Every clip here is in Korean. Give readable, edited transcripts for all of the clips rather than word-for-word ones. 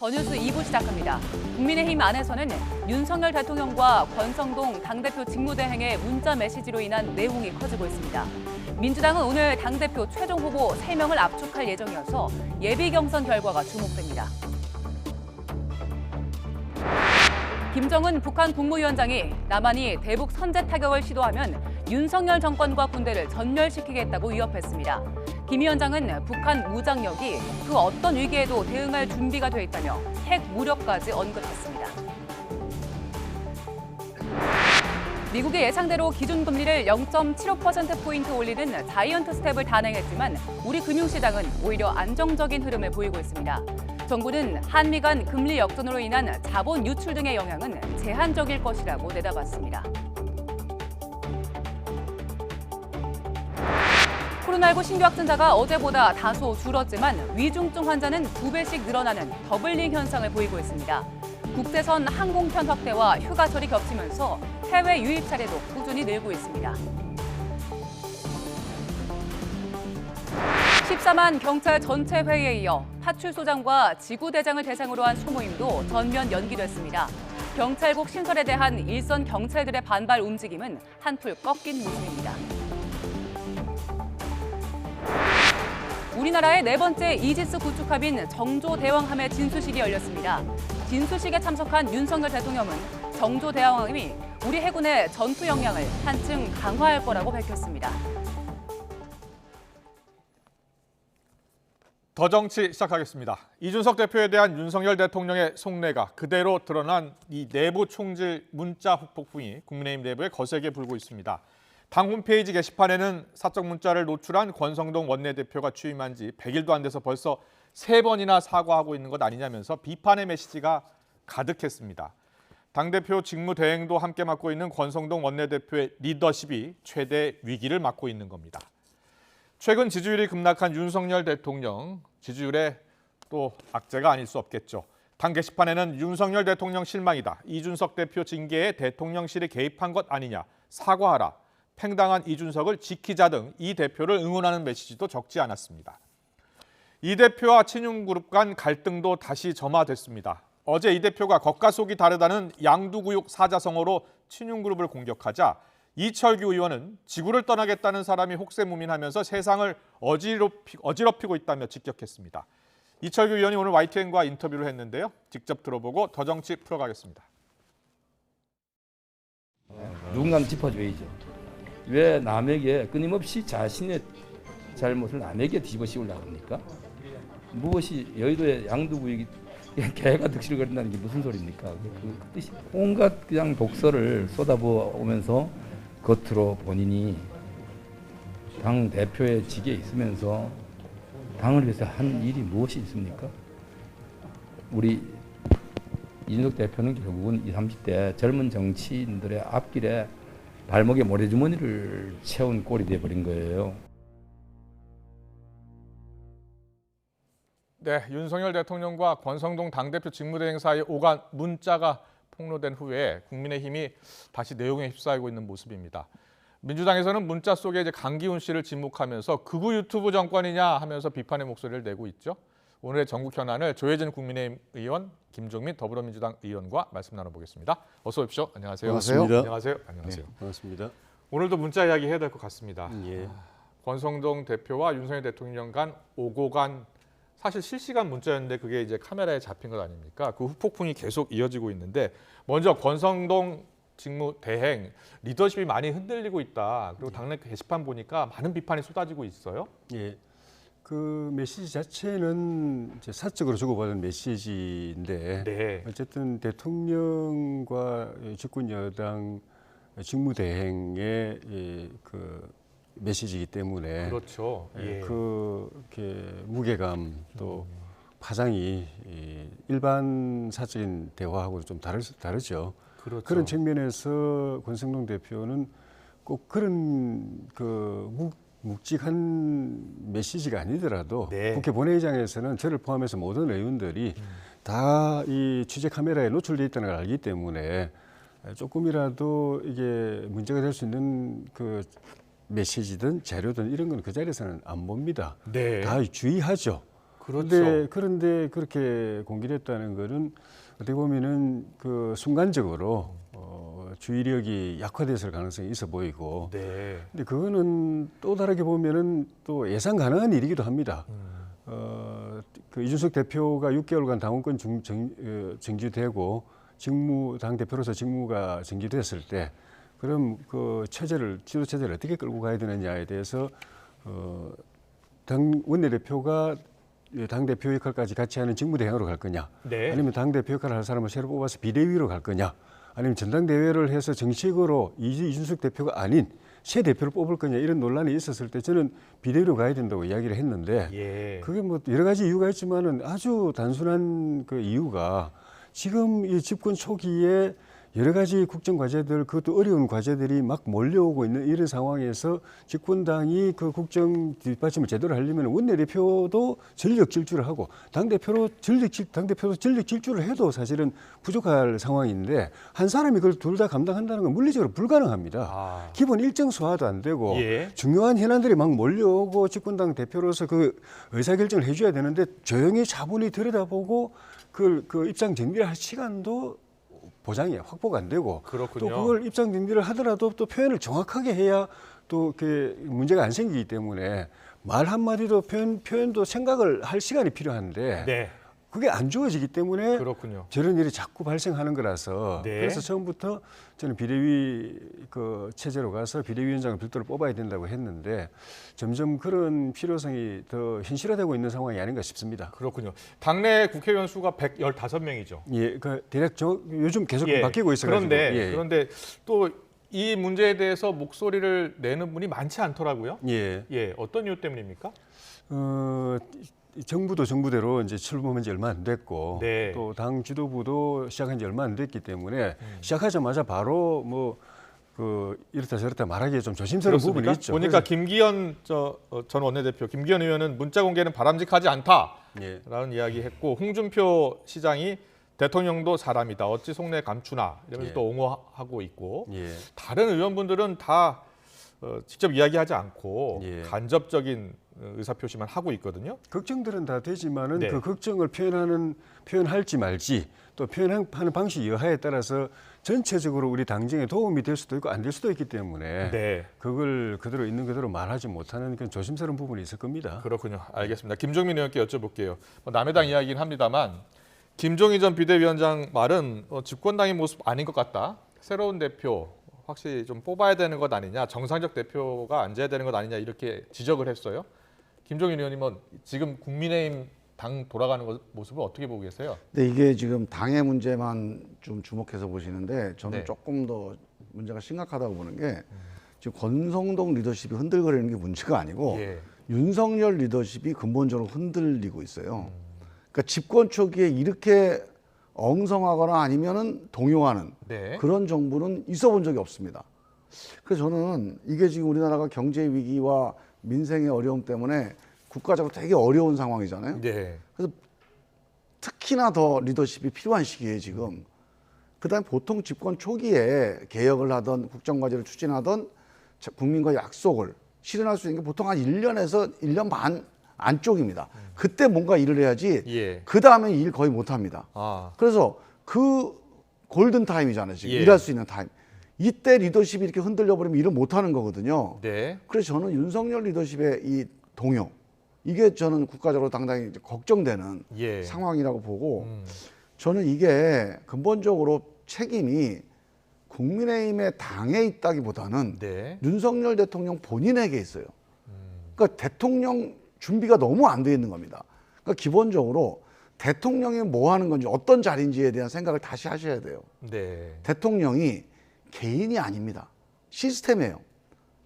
더 뉴스 2부 시작합니다. 국민의힘 안에서는 윤석열 대통령과 권성동 당대표 직무대행의 문자 메시지로 인한 내홍이 커지고 있습니다. 민주당은 오늘 당대표 최종 후보 3명을 압축할 예정이어서 예비 경선 결과가 주목됩니다. 김정은 북한 국무위원장이 남한이 대북 선제 타격을 시도하면 윤석열 정권과 군대를 전멸시키겠다고 위협했습니다. 김 위원장은 북한 무장력이 그 어떤 위기에도 대응할 준비가 돼 있다며 핵 무력까지 언급했습니다. 미국의 예상대로 기준금리를 0.75%포인트 올리는 자이언트 스텝을 단행했지만 우리 금융시장은 오히려 안정적인 흐름을 보이고 있습니다. 정부는 한미 간 금리 역전으로 인한 자본 유출 등의 영향은 제한적일 것이라고 내다봤습니다. 코로나19 신규 확진자가 어제보다 다소 줄었지만 위중증 환자는 2배씩 늘어나는 더블링 현상을 보이고 있습니다. 국제선 항공편 확대와 휴가철이 겹치면서 해외 유입 사례도 꾸준히 늘고 있습니다. 14만 경찰 전체 회의에 이어 파출소장과 지구대장을 대상으로 한 소모임도 전면 연기됐습니다. 경찰국 신설에 대한 일선 경찰들의 반발 움직임은 한풀 꺾인 모습입니다. 우리나라의 4번째 이지스 구축함인 정조대왕함의 진수식이 열렸습니다. 진수식에 참석한 윤석열 대통령은 정조대왕함이 우리 해군의 전투 역량을 한층 강화할 거라고 밝혔습니다. 더 정치 시작하겠습니다. 이준석 대표에 대한 윤석열 대통령의 속내가 그대로 드러난 이 내부 총질 문자 후폭풍이 국민의힘 내부에 거세게 불고 있습니다. 당 홈페이지 게시판에는 사적 문자를 노출한 권성동 원내대표가 취임한 지 100일도 안 돼서 벌써 3번이나 사과하고 있는 것 아니냐면서 비판의 메시지가 가득했습니다. 당대표 직무 대행도 함께 맡고 있는 권성동 원내대표의 리더십이 최대 위기를 맞고 있는 겁니다. 최근 지지율이 급락한 윤석열 대통령, 지지율에 또 악재가 아닐 수 없겠죠. 당 게시판에는 윤석열 대통령 실망이다. 이준석 대표 징계에 대통령실이 개입한 것 아니냐. 사과하라. 팽당한 이준석을 지키자 등 이 대표를 응원하는 메시지도 적지 않았습니다. 이 대표와 친윤그룹 간 갈등도 다시 점화됐습니다. 어제 이 대표가 겉과 속이 다르다는 양두구육 사자성어로 친윤그룹을 공격하자 이철규 의원은 지구를 떠나겠다는 사람이 혹세무민하면서 세상을 어지럽히고 있다며 직격했습니다. 이철규 의원이 오늘 YTN과 인터뷰를 했는데요. 직접 들어보고 더 정치 풀어가겠습니다. 누군가는 짚어줘야죠. 왜 남에게 끊임없이 자신의 잘못을 남에게 뒤집어 씌우려고 합니까? 무엇이 여의도의 양두구역이 개가 득실거린다는 게 무슨 소리입니까? 그 뜻이 온갖 그냥 독설을 쏟아부으면서 겉으로 본인이 당 대표의 직에 있으면서 당을 위해서 한 일이 무엇이 있습니까? 우리 이준석 대표는 결국은 20, 30대 젊은 정치인들의 앞길에 발목에 모래주머니를 채운 꼴이 돼버린 거예요. 네, 윤석열 대통령과 권성동 당대표 직무대행 사이 오간 문자가 폭로된 후에 국민의힘이 다시 내용에 휩싸이고 있는 모습입니다. 민주당에서는 문자 속에 이제 강기훈 씨를 지목하면서 극우 유튜브 정권이냐 하면서 비판의 목소리를 내고 있죠. 오늘의 전국 현안을 조혜진 국민의힘 의원, 김종민 더불어민주당 의원과 말씀 나눠보겠습니다. 어서 오십시오. 안녕하세요. 반갑습니다. 안녕하세요. 안녕하세요. 네, 반갑습니다. 오늘도 문자 이야기 해야 될 것 같습니다. 예. 권성동 대표와 윤석열 대통령 간 오고 간 사실 실시간 문자였는데 그게 이제 카메라에 잡힌 것 아닙니까? 그 후폭풍이 계속 이어지고 있는데 먼저 권성동 직무 대행 리더십이 많이 흔들리고 있다. 그리고 당내 게시판 보니까 많은 비판이 쏟아지고 있어요. 예. 그 메시지 자체는 이제 사적으로 주고받은 메시지인데 네. 어쨌든 대통령과 집권 여당 직무대행의 그 메시지이기 때문에 그렇죠. 예. 그렇게 무게감 또 파장이 일반 사적인 대화하고 좀 다르죠. 그렇죠. 그런 측면에서 권성동 대표는 꼭 그런 그 묵직한 메시지가 아니더라도 네. 국회 본회의장에서는 저를 포함해서 모든 의원들이 다 이 취재 카메라에 노출돼 있다는 걸 알기 때문에 조금이라도 이게 문제가 될 수 있는 그 메시지든 자료든 이런 건 그 자리에서는 안 봅니다. 네. 다 주의하죠. 그렇죠. 그런데 그렇게 공개됐다는 거는 어떻게 보면은 그 순간적으로 주의력이 약화됐을 가능성이 있어 보이고. 네. 근데 그거는 또 다르게 보면은 또 예상 가능한 일이기도 합니다. 그 이준석 대표가 6개월간 당원권 정지되고 당 대표로서 직무가 정지됐을 때, 그럼 그 지도 체제를 어떻게 끌고 가야 되느냐에 대해서 당 원내대표가 당 대표 역할까지 같이 하는 직무대행으로 갈 거냐, 네. 아니면 당 대표 역할을 할 사람을 새로 뽑아서 비대위로 갈 거냐, 아니면 전당대회를 해서 정식으로 이준석 대표가 아닌 새 대표를 뽑을 거냐, 이런 논란이 있었을 때 저는 비대위로 가야 된다고 이야기를 했는데, 예. 그게 뭐 여러 가지 이유가 있지만은 아주 단순한 그 이유가 지금 이 집권 초기에 여러 가지 국정 과제들, 그것도 어려운 과제들이 막 몰려오고 있는 이런 상황에서 집권당이 그 국정 뒷받침을 제대로 하려면 원내대표도 전력 질주를 하고 당대표도 전력 질주를 해도 사실은 부족할 상황인데, 한 사람이 그걸 둘 다 감당한다는 건 물리적으로 불가능합니다. 기본 일정 소화도 안 되고 중요한 현안들이 막 몰려오고 집권당 대표로서 그 의사결정을 해줘야 되는데 조용히 차분히 들여다보고 그 입장 정리를 할 시간도 보장이 확보가 안 되고, 그렇군요. 또 그걸 입장 정리를 하더라도 또 표현을 정확하게 해야 또 그 문제가 안 생기기 때문에 말 한마디도 표현도 생각을 할 시간이 필요한데 네. 그게 안 주어지기 때문에 그렇군요. 저런 일이 자꾸 발생하는 거라서, 네. 그래서 처음부터 저는 비대위 그 체제로 가서 비대위원장을 별도로 뽑아야 된다고 했는데 점점 그런 필요성이 더 현실화되고 있는 상황이 아닌가 싶습니다. 그렇군요. 당내 국회의원 수가 115명이죠. 예, 그 대략 요즘 계속 예. 바뀌고 있어가지고. 그런데 또 이 문제에 대해서 목소리를 내는 분이 많지 않더라고요. 예. 예, 어떤 이유 때문입니까? 정부도 정부대로 이제 출범한 지 얼마 안 됐고, 네. 또 당 지도부도 시작한 지 얼마 안 됐기 때문에 시작하자마자 바로 뭐 이렇다 저렇다 말하기에 좀 조심스러운 부분이 있죠. 보니까 김기현 전 원내대표, 김기현 의원은 문자 공개는 바람직하지 않다라는 이야기했고, 홍준표 시장이 대통령도 사람이다, 어찌 속내 감추나 이러면서 또 옹호하고 있고, 다른 의원분들은 다 직접 이야기하지 않고 간접적인 의사표시만 하고 있거든요. 걱정들은 다 되지만은 네. 그 걱정을 표현할지 말지, 또 표현하는 방식 여하에 따라서 전체적으로 우리 당정에 도움이 될 수도 있고 안 될 수도 있기 때문에 네. 그걸 그대로 있는 그대로 말하지 못하는 그런 조심스러운 부분이 있을 겁니다. 그렇군요. 알겠습니다. 김종민 의원께 여쭤볼게요. 남의 당 이야기는 합니다만 김종희 전 비대위원장 말은 집권당의 모습 아닌 것 같다. 새로운 대표 확실히 좀 뽑아야 되는 것 아니냐, 정상적 대표가 앉아야 되는 것 아니냐, 이렇게 지적을 했어요. 김종인 의원님은 지금 국민의힘 당 돌아가는 모습을 어떻게 보고 계세요? 네, 이게 지금 당의 문제만 좀 주목해서 보시는데 저는 네. 조금 더 문제가 심각하다고 보는 게, 지금 권성동 리더십이 흔들거리는 게 문제가 아니고 윤석열 리더십이 근본적으로 흔들리고 있어요. 그러니까 집권 초기에 이렇게 엉성하거나 아니면은 동요하는 그런 정부는 있어 본 적이 없습니다. 그래서 저는 이게 지금 우리나라가 경제 위기와 민생의 어려움 때문에 국가적으로 되게 어려운 상황이잖아요. 그래서 특히나 더 리더십이 필요한 시기에 지금, 그다음에 보통 집권 초기에 개혁을 하던 국정과제를 추진하던 국민과 약속을 실현할 수 있는 게 보통 한 1년에서 1년 반 안쪽입니다. 그때 뭔가 일을 해야지 그 다음에 일 거의 못합니다. 그래서 그 골든 타임이잖아요. 지금 일할 수 있는 타임. 이때 리더십이 이렇게 흔들려 버리면 일을 못하는 거거든요. 그래서 저는 윤석열 리더십의 이 동요, 이게 저는 국가적으로 당당히 이제 걱정되는 상황이라고 보고, 저는 이게 근본적으로 책임이 국민의힘의 당에 있다기보다는 윤석열 대통령 본인에게 있어요. 그러니까 대통령 준비가 너무 안 돼 있는 겁니다. 그러니까 기본적으로 대통령이 뭐 하는 건지, 어떤 자리인지에 대한 생각을 다시 하셔야 돼요. 대통령이 개인이 아닙니다. 시스템이에요.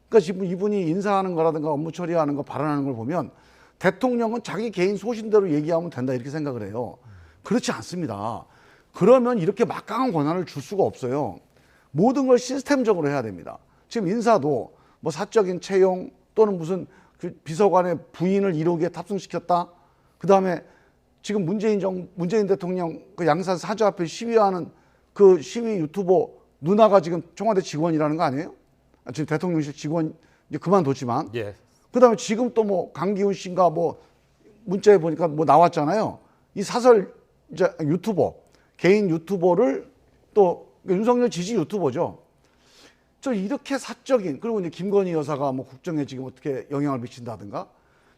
그러니까 지금 이분이 인사하는 거라든가 업무 처리하는 거, 발언하는 걸 보면 대통령은 자기 개인 소신대로 얘기하면 된다 이렇게 생각을 해요. 그렇지 않습니다. 그러면 이렇게 막강한 권한을 줄 수가 없어요. 모든 걸 시스템적으로 해야 됩니다. 지금 인사도 뭐 사적인 채용 또는 무슨 그 비서관의 부인을 1호기에 탑승시켰다. 그다음에 지금 문재인 대통령 그 양산 사저 앞에 시위하는 그 시위 유튜버 누나가 지금 청와대 직원이라는 거 아니에요? 지금 대통령실 직원 이제 그만뒀지만. 그다음에 지금 또 뭐 강기훈 씨인가 뭐 문자에 보니까 뭐 나왔잖아요. 이 사설 이제 유튜버, 개인 유튜버를 또 윤석열 지지 유튜버죠. 저 이렇게 사적인, 그리고 이제 김건희 여사가 뭐 국정에 지금 어떻게 영향을 미친다든가,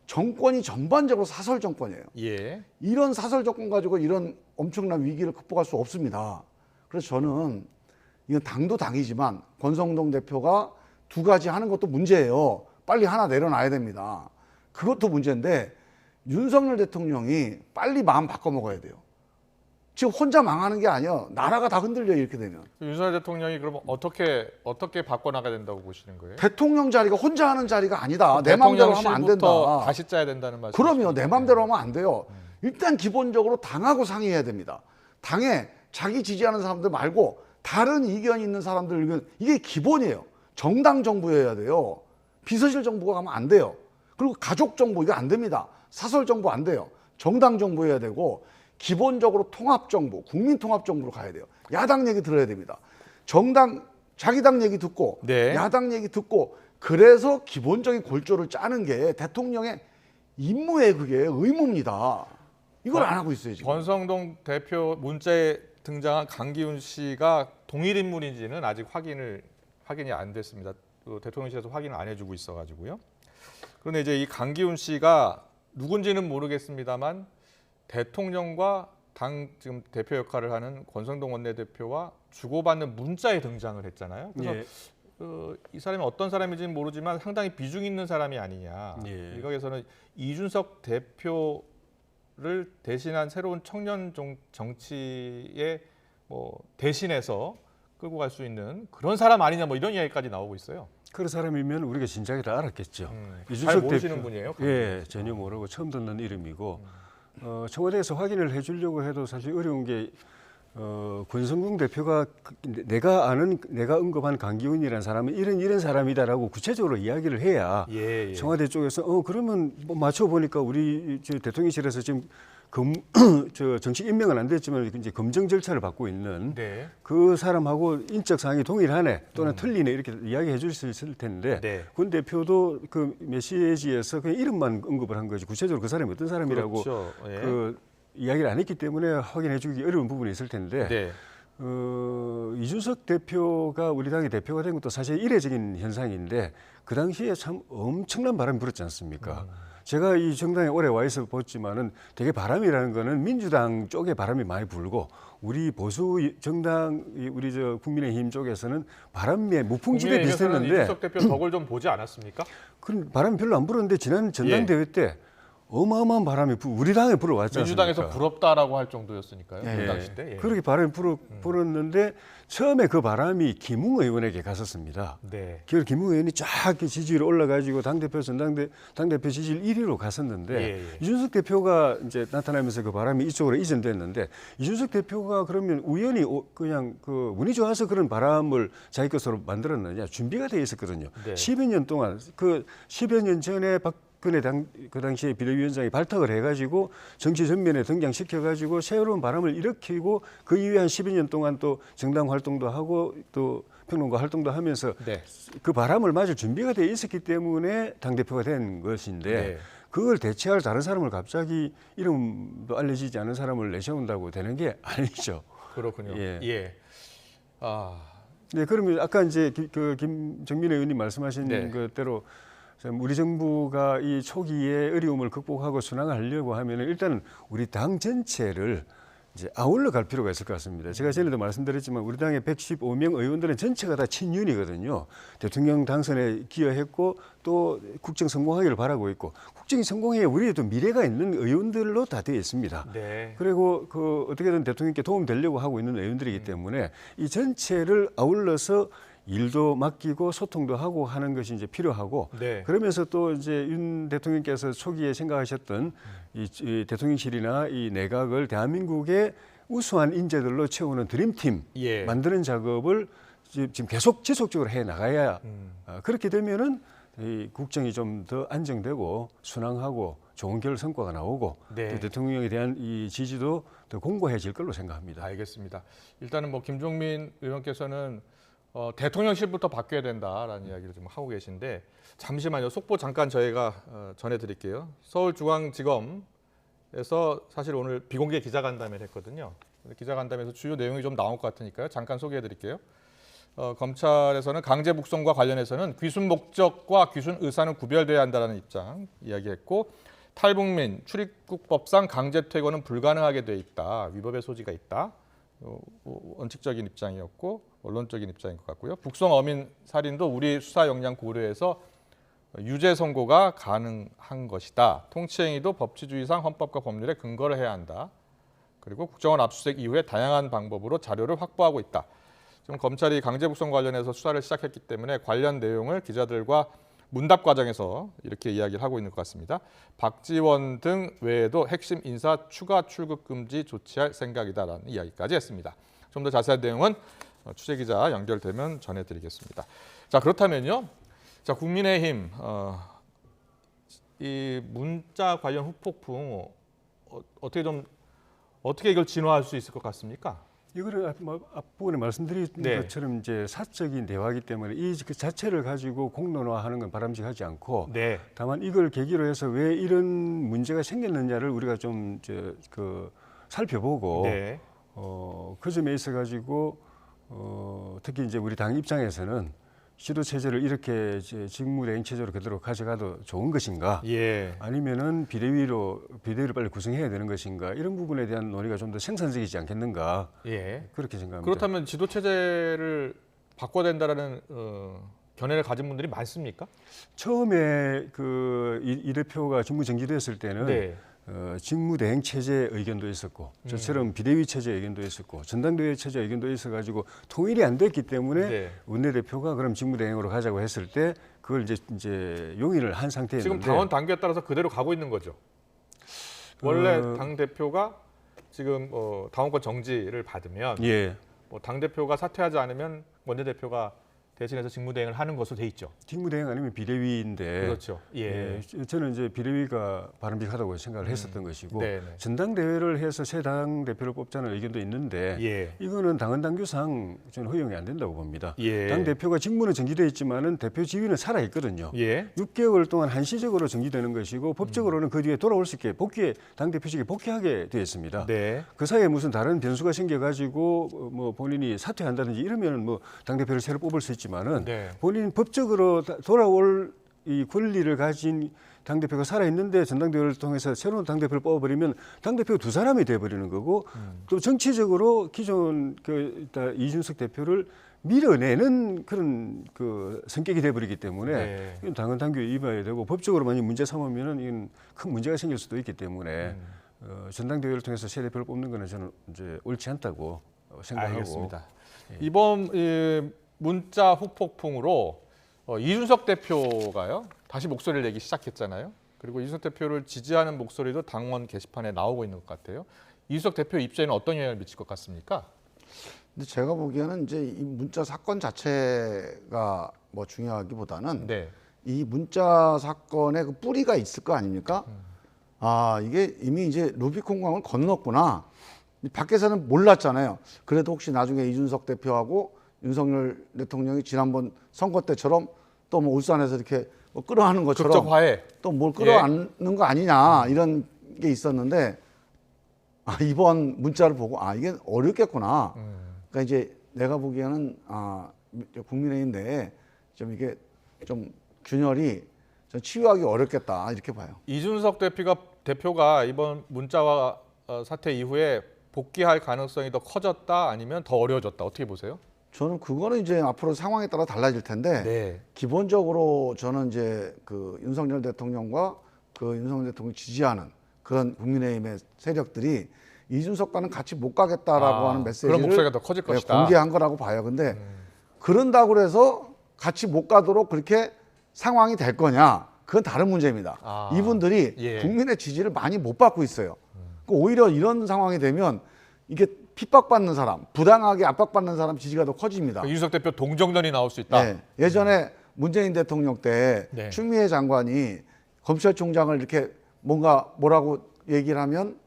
정권이 전반적으로 사설 정권이에요. 예. 이런 사설 정권 가지고 이런 엄청난 위기를 극복할 수 없습니다. 그래서 저는 이건 당도 당이지만 권성동 대표가 두 가지 하는 것도 문제예요. 빨리 하나 내려놔야 됩니다. 그것도 문제인데 윤석열 대통령이 빨리 마음 바꿔먹어야 돼요. 지금 혼자 망하는 게 아니야. 나라가 다 흔들려요, 이렇게 되면. 윤석열 대통령이 그러면 어떻게 바꿔나가야 된다고 보시는 거예요? 대통령 자리가 혼자 하는 자리가 아니다. 내 마음대로 하면 안 된다. 다시 짜야 된다는 말씀. 그럼요. 내 마음대로 하면 안 돼요. 일단 기본적으로 당하고 상의해야 됩니다. 당에 자기 지지하는 사람들 말고 다른 이견이 있는 사람들 의견, 이게 기본이에요. 정당 정부여야 돼요. 비서실 정부가 가면 안 돼요. 그리고 가족 정부 이거 안 됩니다. 사설 정부 안 돼요. 정당 정부여야 되고 기본적으로 통합 정부, 국민 통합 정부로 가야 돼요. 야당 얘기 들어야 됩니다. 정당 자기 당 얘기 듣고 네. 야당 얘기 듣고, 그래서 기본적인 골조를 짜는 게 대통령의 임무예요. 그게 의무입니다. 이걸 안 하고 있어요, 지금. 권성동 대표 문자에 등장한 강기훈 씨가 동일 인물인지는 아직 확인이 안 됐습니다. 대통령실에서 확인을 안 해주고 있어가지고요. 그런데 이제 이 강기훈 씨가 누군지는 모르겠습니다만 대통령과 당 지금 대표 역할을 하는 권성동 원내대표와 주고받는 문자에 등장을 했잖아요. 그래서 이 사람이 어떤 사람인지는 모르지만 상당히 비중 있는 사람이 아니냐. 일각에서는 이준석 대표를 대신한 새로운 청년 정치에 뭐 대신해서 끌고 갈 수 있는 그런 사람 아니냐, 뭐 이런 이야기까지 나오고 있어요. 그런 사람이면 우리가 진작에 다 알았겠죠. 잘 모르시는 분이에요? 예, 전혀 모르고 처음 듣는 이름이고 청와대에서 확인을 해주려고 해도 사실 어려운 게 권성동 대표가 내가 언급한 강기훈이라는 사람은 이런 사람이다라고 구체적으로 이야기를 해야 청와대 쪽에서 그러면 뭐 맞춰 보니까 우리 대통령실에서 지금 정식 임명은 안 됐지만 이제 검증 절차를 받고 있는 그 사람하고 인적 사항이 동일하네 또는 틀리네 이렇게 이야기해 줄 수 있을 텐데 권 대표도 그 메시지에서 그냥 이름만 언급을 한 거지 구체적으로 그 사람이 어떤 사람이라고 그렇죠. 그 이야기를 안 했기 때문에 확인해 주기 어려운 부분이 있을 텐데 이준석 대표가 우리 당의 대표가 된 것도 사실 이례적인 현상인데 그 당시에 참 엄청난 바람이 불었지 않습니까? 제가 이 정당에 오래 와 있어 봤지만은 되게 바람이라는 거는 민주당 쪽에 바람이 많이 불고 우리 보수 정당 우리 국민의힘 쪽에서는 바람에 무풍지대 비슷했는데 이준석 대표 덕을 좀 보지 않았습니까? 그런 바람이 별로 안 불었는데 지난 전당대회 때 어마어마한 바람이 우리 당에 불어왔지 않습니까? 민주당에서 부럽다라고 할 정도였으니까요. 그 당시 때. 그렇게 바람이 불었는데 처음에 그 바람이 김웅 의원에게 갔었습니다. 그래서 김웅 의원이 쫙 지지율 올라가지고 당대표 지지율 1위로 갔었는데 이준석 대표가 이제 나타나면서 그 바람이 이쪽으로 이전됐는데 이준석 대표가 그러면 우연히 그냥 그 운이 좋아서 그런 바람을 자기 것으로 만들었느냐 준비가 돼 있었거든요. 10여 년 동안 그 10여 년 전에 그 당시에 비대위원장이 발탁을 해가지고 정치 전면에 등장시켜가지고 새로운 바람을 일으키고 그 이후에 한 12년 동안 또 정당 활동도 하고 또 평론가 활동도 하면서 그 바람을 맞을 준비가 돼 있었기 때문에 당대표가 된 것인데 그걸 대체할 다른 사람을 갑자기 이름도 알려지지 않은 사람을 내세운다고 되는 게 아니죠. 그렇군요. 네, 그러면 아까 이제 김정민 의원님 말씀하신 그대로 우리 정부가 이 초기에 어려움을 극복하고 순항하려고 하면 일단은 우리 당 전체를 이제 아울러 갈 필요가 있을 것 같습니다. 제가 전에도 말씀드렸지만 우리 당의 115명 의원들은 전체가 다 친윤이거든요. 대통령 당선에 기여했고 또 국정 성공하기를 바라고 있고 국정이 성공해야 우리에도 미래가 있는 의원들로 다 되어 있습니다. 그리고 그 어떻게든 대통령께 도움되려고 하고 있는 의원들이기 때문에 이 전체를 아울러서 일도 맡기고 소통도 하고 하는 것이 이제 필요하고 그러면서 또 이제 윤 대통령께서 초기에 생각하셨던 이 대통령실이나 이 내각을 대한민국의 우수한 인재들로 채우는 드림팀 만드는 작업을 지금 계속 지속적으로 해 나가야 그렇게 되면은 이 국정이 좀 더 안정되고 순항하고 좋은 결 성과가 나오고 또 대통령에 대한 이 지지도 더 공고해질 걸로 생각합니다. 알겠습니다. 일단은 뭐 김종민 의원께서는 대통령실부터 바뀌어야 된다라는 이야기를 좀 하고 계신데 잠시만요. 속보 잠깐 저희가 전해드릴게요. 서울중앙지검 에서 사실 오늘 비공개 기자간담회를 했거든요. 기자간담회에서 주요 내용이 좀 나올 것 같으니까요. 잠깐 소개해드릴게요. 검찰에서는 강제 북송과 관련해서는 귀순 목적과 귀순 의사는 구별돼야 한다는 입장 이야기했고, 탈북민 출입국법상 강제 퇴거는 불가능하게 돼 있다. 위법의 소지가 있다. 원칙적인 입장이었고 원론적인 입장인 것 같고요. 북송 어민 살인도 우리 수사 역량 고려해서 유죄 선고가 가능한 것이다. 통치행위도 법치주의상 헌법과 법률에 근거를 해야 한다. 그리고 국정원 압수수색 이후에 다양한 방법으로 자료를 확보하고 있다. 지금 검찰이 강제 북송 관련해서 수사를 시작했기 때문에 관련 내용을 기자들과 문답 과정에서 이렇게 이야기를 하고 있는 것 같습니다. 박지원 등 외에도 핵심 인사 추가 출국 금지 조치할 생각이다라는 이야기까지 했습니다. 좀 더 자세한 내용은 취재기자 연결되면 전해드리겠습니다. 자, 그렇다면요. 자, 국민의힘 이 문자 관련 후폭풍 어떻게 이걸 진화할 수 있을 것 같습니까? 이거를 앞부분에 말씀드린 네. 것처럼 이제 사적인 대화이기 때문에 그 자체를 가지고 공론화하는 건 바람직하지 않고, 네. 다만 이걸 계기로 해서 왜 이런 문제가 생겼느냐를 우리가 좀 살펴보고 네. 그 점에 있어 가지고 특히 이제 우리 당 입장에서는 지도 체제를 이렇게 직무대행 체제로 그대로 가져가도 좋은 것인가? 예. 아니면은 비대위를 빨리 구성해야 되는 것인가? 이런 부분에 대한 논의가 좀 더 생산적이지 않겠는가? 예. 그렇게 생각합니다. 그렇다면 지도 체제를 바꿔야 된다라는 견해를 가진 분들이 많습니까? 처음에 이 대표가 직무 정지됐을 때는 네. 직무대행 체제 의견도 있었고, 저처럼 비대위 체제 의견도 있었고, 전당대회 체제 의견도 있어가지고 통일이 안 됐기 때문에 네. 원내대표가 그럼 직무대행으로 가자고 했을 때 그걸 이제 용인을 한 상태였는데, 지금 당원 당규에 따라서 그대로 가고 있는 거죠. 원래 당 대표가 지금 당원권 정지를 받으면 예. 당 대표가 사퇴하지 않으면 원내 대표가 대신해서 직무대행을 하는 것으로 돼 있죠. 직무대행 아니면 비대위인데, 그렇죠. 예. 저는 이제 비대위가 바람직하다고 생각을 했었던 것이고, 네네. 전당대회를 해서 새 당 대표를 뽑자는 의견도 있는데, 예. 이거는 당헌 당규상 저는 허용이 안 된다고 봅니다. 예. 당 대표가 직무는 정지돼 있지만은 대표 지위는 살아 있거든요. 예. 6개월 동안 한시적으로 정지되는 것이고, 법적으로는 그 뒤에 돌아올 수 있게 당 대표직에 복귀하게 되어 있습니다. 네. 그 사이에 무슨 다른 변수가 생겨가지고 뭐 본인이 사퇴한다든지 이러면은 뭐 당 대표를 새로 뽑을 수 있지만은, 네. 본인 법적으로 돌아올 이 권리를 가진 당 대표가 살아 있는데 전당대회를 통해서 새로운 당 대표를 뽑아버리면 당 대표가 두 사람이 돼버리는 거고, 또 정치적으로 기존 이준석 대표를 밀어내는 그런 성격이 돼버리기 때문에, 네. 이건 당헌 당규에 위반이 되고 법적으로 만약 문제 삼으면은 이건 큰 문제가 생길 수도 있기 때문에 전당대회를 통해서 새 대표를 뽑는 거는 저는 이제 옳지 않다고 생각하고. 알겠습니다. 이번 문자 후폭풍으로 이준석 대표가요 다시 목소리를 내기 시작했잖아요. 그리고 이준석 대표를 지지하는 목소리도 당원 게시판에 나오고 있는 것 같아요. 이준석 대표 입장에는 어떤 영향을 미칠 것 같습니까? 근데 제가 보기에는 이제 이 문자 사건 자체가 뭐 중요하기보다는 네. 이 문자 사건의 그 뿌리가 있을 거 아닙니까? 아, 이게 이미 이제 루비콘강을 건넜구나. 밖에서는 몰랐잖아요. 그래도 혹시 나중에 이준석 대표하고 윤석열 대통령이 지난번 선거 때처럼 또 뭐 울산에서 이렇게 뭐 끌어안는 것처럼 극적 화해. 또 뭘 끌어안는 거 아니냐 이런 게 있었는데, 이번 문자를 보고 이게 어렵겠구나. 그러니까 이제 내가 보기에는 국민의힘 내에 좀 이게 좀 균열이 좀 치유하기 어렵겠다 이렇게 봐요. 이준석 대표가 이번 문자와 사태 이후에 복귀할 가능성이 더 커졌다 아니면 더 어려워졌다, 어떻게 보세요? 저는 그거는 이제 앞으로 상황에 따라 달라질 텐데, 네. 기본적으로 저는 이제 그 윤석열 대통령과 그 윤석열 대통령 지지하는 그런 국민의힘의 세력들이 이준석과는 같이 못 가겠다라고 하는 메시지를 그런 목소리가 더 커질 것이다. 공개한 거라고 봐요. 근데 그런다고 해서 같이 못 가도록 그렇게 상황이 될 거냐? 그건 다른 문제입니다. 이분들이 예. 국민의 지지를 많이 못 받고 있어요. 오히려 이런 상황이 되면 이게 핍박받는 사람, 부당하게 압박받는 사람 지지가 더 커집니다. 이준석 대표 동정론이 나올 수 있다. 네. 예전에 문재인 대통령 때 네. 추미애 장관이 검찰총장을 이렇게 뭐라고 얘기를 하면